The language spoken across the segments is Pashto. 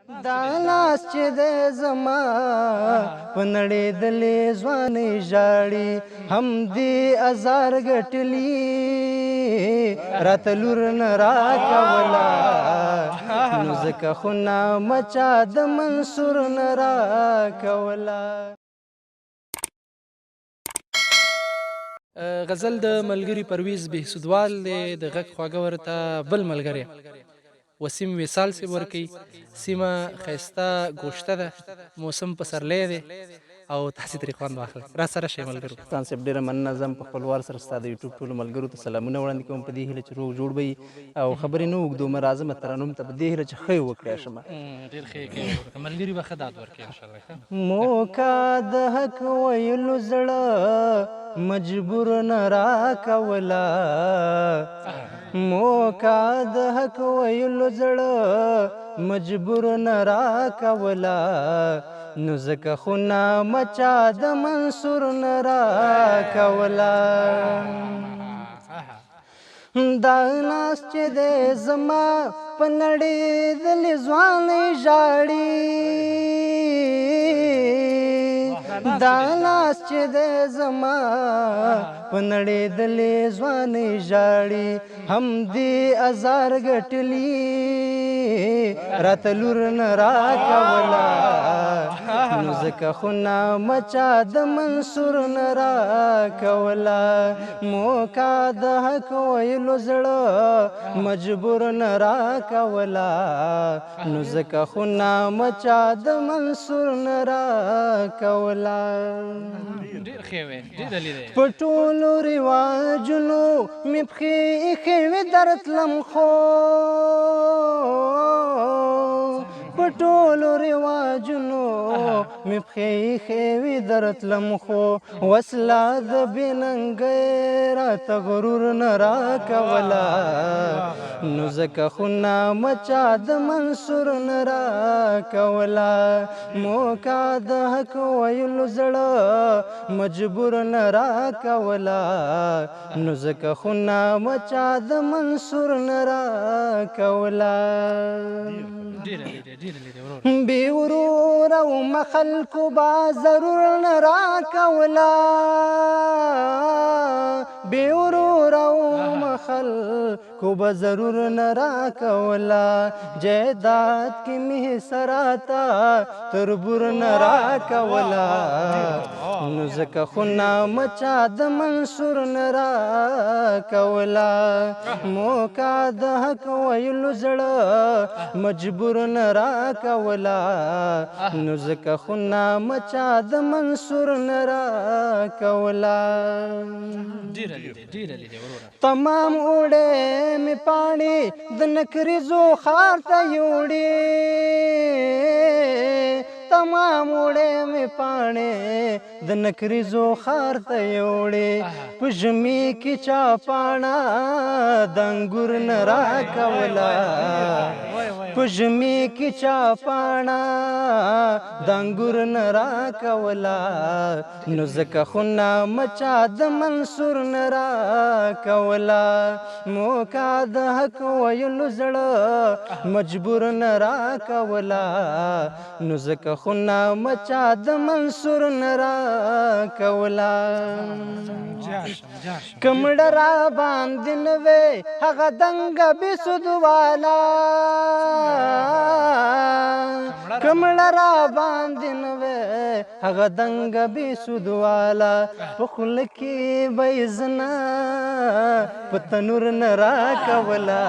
دا لاس چې دی زما په نړېدلې ځوانۍ ژاړي همدې ازار ګټلي راته لور نه راکوله نو ځکه خو نامه چا د منصور نه راکوله. غزل د ملګري پرویز بهسودوال دی د غږ خواږه ورته بل ملګری وسیم وصال صاحب ورکوي. سیمه ښایسته ګوشته ده، موسم پسرلی دی او تاسې ترې خوند واخلئ. را سره شئ ملګرو. سلطان صاحب ډېره مننه. زه هم په خپل وار سره ستا د یوټیوب ټولو ملګرو ته سلامونه وړاندې کوم په دې هیله چې روغ جوړ به وي او خبرې نه اوږدومه راځم ترنم ته په دې هیله چې ښه یې وکړی شم. ډېر ښه یې کوي ملګري به ښه داد ورکوي انشاءالله. موکه د حق ویلو زړه مجبور نه راکوله موکه د حق ویلو زړه مجبور نه راکوله نو ځکه خو نامه چا د منصور نه راکوله. دا لاس چې دی زما په نړېدلې ځوانۍ ژاړي دا لاس چې دی زما په نړېدلې ځوانۍ ژاړي همدې ازار ګټلي راته لور نه راکوله نو ځکه خو نامه چا د منصور نه راکوله موکه د حق ویلو زړه مجبور نه راکوله نو ځکه خو نامه چا د منصور نه راکوله. په ټولو رواجونو مې پښې ایښې وې درتلم خو په ټولو رواجونو مې پښې ایښې وې درتلم خو وسله د بې ننګۍ راته غرور نه راکوله نو ځکه خو نامه چا د منصور نه راکوله موکه د حق ویلو زړه مجبور نه راکوله نو ځکه خو نامه چا د منصور نه راکوله. بې وروره ومه خلکو به ضرور نه راکوله بې وروره ومه خلکو به ضرور نه راکوله جایداد کې مې سراته تربور نه راکوله نو ځکه خو نامه چا د منصور نه راکوله موکه د حق ویلو زړه مجبور نه راکوله نو ځکه خو نامه چا د منصور نه راکوله. تمام اوړی مې پاڼې د نکریزو ښار ته یوړې تمام اوړی مې پاڼې د نکریزو ښار ته یوړې په ژمي کې چا پاڼه د انګور نه راکوله په ژمي کې چا پاڼه د انګور نه راکوله نو ځکه خو نامه چا د منصور نه راکوله موکه د حق ویلو زړه مجبور نه راکوله نو ځکه خو نامه چا د منصور نه راکوله. که مړه را باندې نه وې هغه دنګه بېسودواله که مړه را باندې نه وې هغه دنګه بېسودواله په خوله کې به یې زنه په تنور نه راکوله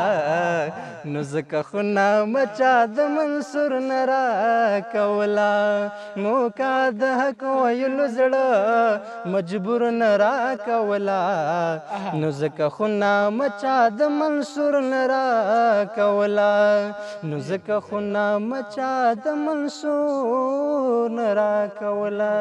نو ځکه خو نامه چا د منصور نه راکوله موکه د حق ویلو زړه مجبور نه راکوله نو ځکه خو نامه چا د منصور نه راکوله نو ځکه خو نامه چا د منصور نه راکوله.